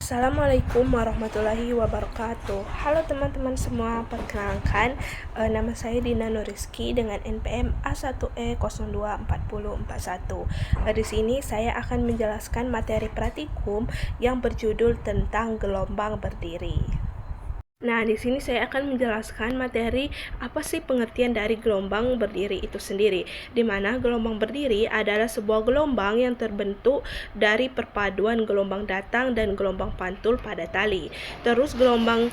Assalamualaikum warahmatullahi wabarakatuh. Halo teman-teman semua, perkenalkan nama saya Dina Nuriski dengan NPM A1E024041. Di sini saya akan menjelaskan materi praktikum yang berjudul tentang gelombang berdiri. Nah, di sini saya akan menjelaskan materi apa sih pengertian dari gelombang berdiri itu sendiri. Di mana gelombang berdiri adalah sebuah gelombang yang terbentuk dari perpaduan gelombang datang dan gelombang pantul pada tali. Terus gelombang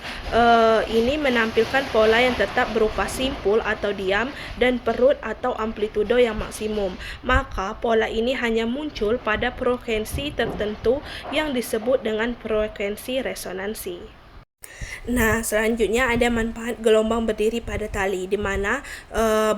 ini menampilkan pola yang tetap berupa simpul atau diam dan perut atau amplitudo yang maksimum. Maka pola ini hanya muncul pada frekuensi tertentu yang disebut dengan frekuensi resonansi. Nah, selanjutnya ada manfaat gelombang berdiri pada tali, di mana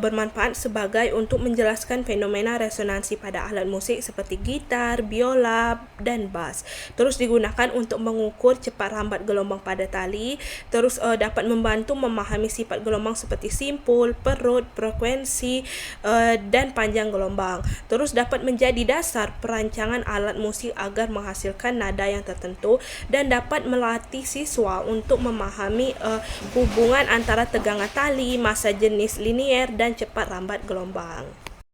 bermanfaat sebagai untuk menjelaskan fenomena resonansi pada alat musik seperti gitar, biola, dan bass. Terus digunakan untuk mengukur cepat lambat gelombang pada tali. Terus dapat membantu memahami sifat gelombang seperti simpul, perut, frekuensi, dan panjang gelombang. Terus dapat menjadi dasar perancangan alat musik agar menghasilkan nada yang tertentu, dan dapat melatih siswa untuk memahami hubungan antara tegangan tali, massa jenis linier, dan cepat lambat gelombang.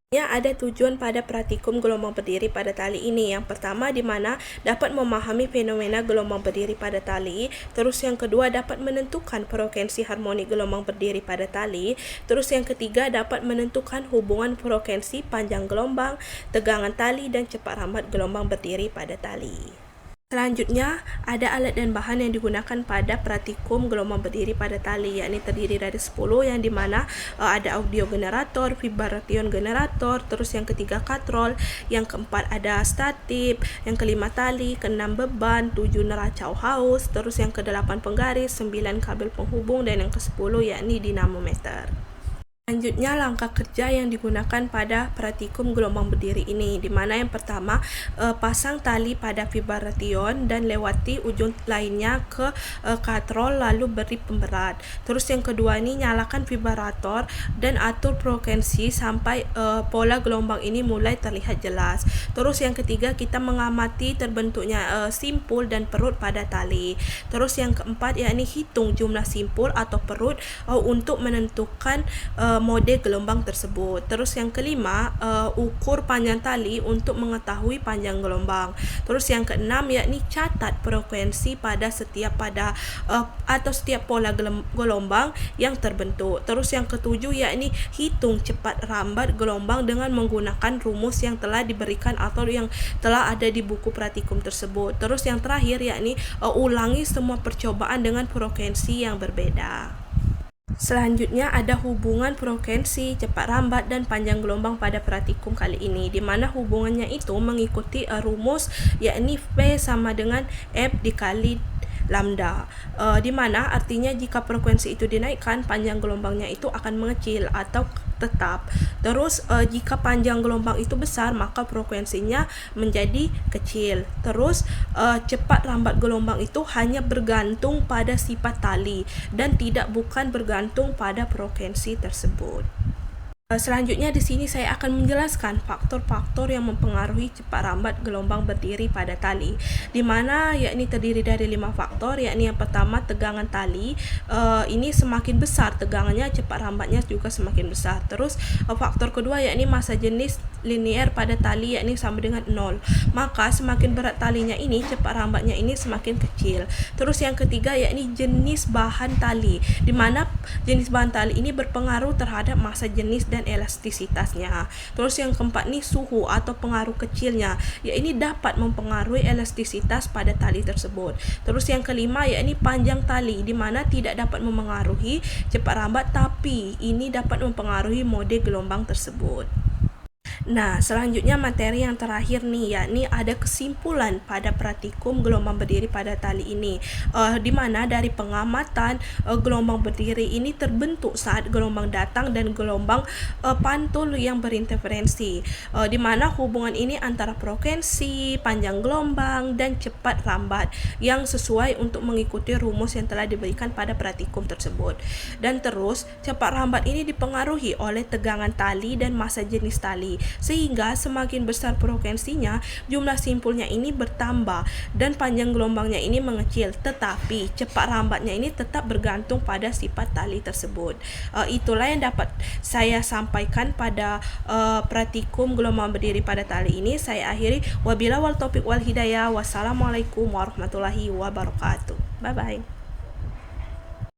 Ada tujuan pada praktikum gelombang berdiri pada tali ini. Yang pertama, di mana dapat memahami fenomena gelombang berdiri pada tali. Terus yang kedua, dapat menentukan frekuensi harmonik gelombang berdiri pada tali. Terus yang ketiga, dapat menentukan hubungan frekuensi panjang gelombang, tegangan tali, dan cepat lambat gelombang berdiri pada tali. Selanjutnya, ada alat dan bahan yang digunakan pada praktikum gelombang berdiri pada tali, yakni terdiri dari 10, yang dimana ada audio generator, vibration generator, terus yang ketiga katrol, yang keempat ada statif, yang kelima tali, keenam beban, 7 neraca haus, terus yang kedelapan penggaris, 9 kabel penghubung, dan yang ke-10 yakni dinamometer. Selanjutnya, langkah kerja yang digunakan pada praktikum gelombang berdiri ini, di mana yang pertama, pasang tali pada vibration dan lewati ujung lainnya ke katrol, lalu beri pemberat. Terus yang kedua ini, nyalakan vibrator dan atur frekuensi sampai pola gelombang ini mulai terlihat jelas. Terus yang ketiga, kita mengamati terbentuknya simpul dan perut pada tali. Terus yang keempat, yakni hitung jumlah simpul atau perut untuk menentukan mode gelombang tersebut. Terus yang kelima, ukur panjang tali untuk mengetahui panjang gelombang. Terus yang keenam, yakni catat frekuensi pada setiap pola gelombang yang terbentuk. Terus yang ketujuh, yakni hitung cepat lambat gelombang dengan menggunakan rumus yang telah diberikan atau yang telah ada di buku praktikum tersebut. Terus yang terakhir, yakni ulangi semua percobaan dengan frekuensi yang berbeda. Selanjutnya, ada hubungan frekuensi, cepat lambat, dan panjang gelombang pada praktikum kali ini, di mana hubungannya itu mengikuti rumus, yakni V sama dengan F dikali lambda, di mana artinya jika frekuensi itu dinaikkan, panjang gelombangnya itu akan mengecil atau tetap. Terus jika panjang gelombang itu besar, maka frekuensinya menjadi kecil. Terus cepat lambat gelombang itu hanya bergantung pada sifat tali dan bukan bergantung pada frekuensi tersebut. Selanjutnya di sini saya akan menjelaskan faktor-faktor yang mempengaruhi cepat lambat gelombang berdiri pada tali, di mana yakni terdiri dari 5 faktor, yakni yang pertama tegangan tali, ini semakin besar tegangannya, cepat lambatnya juga semakin besar. Terus faktor kedua, yakni massa jenis linier pada tali, yakni sama dengan 0, maka semakin berat talinya ini, cepat lambatnya ini semakin kecil. Terus yang ketiga, yakni jenis bahan tali, di mana jenis bahan tali ini berpengaruh terhadap massa jenis dan elastisitasnya. Terus yang keempat nih, suhu atau pengaruh kecilnya, ini dapat mempengaruhi elastisitas pada tali tersebut. Terus yang kelima, yakni panjang tali, di mana tidak dapat mempengaruhi cepat lambat, tapi ini dapat mempengaruhi mode gelombang tersebut. Nah, selanjutnya materi yang terakhir nih, yakni ada kesimpulan pada praktikum gelombang berdiri pada tali ini, di mana dari pengamatan gelombang berdiri ini terbentuk saat gelombang datang dan gelombang pantul yang berinterferensi, di mana hubungan ini antara frekuensi, panjang gelombang, dan cepat lambat yang sesuai untuk mengikuti rumus yang telah diberikan pada praktikum tersebut. Dan terus cepat lambat ini dipengaruhi oleh tegangan tali dan massa jenis tali, sehingga semakin besar frekuensinya, jumlah simpulnya ini bertambah dan panjang gelombangnya ini mengecil, tetapi cepat lambatnya ini tetap bergantung pada sifat tali tersebut. Itulah yang dapat saya sampaikan pada praktikum gelombang berdiri pada tali ini. Saya akhiri, wabillahi wal taufiq wal hidayah. Wassalamualaikum warahmatullahi wabarakatuh. Bye bye.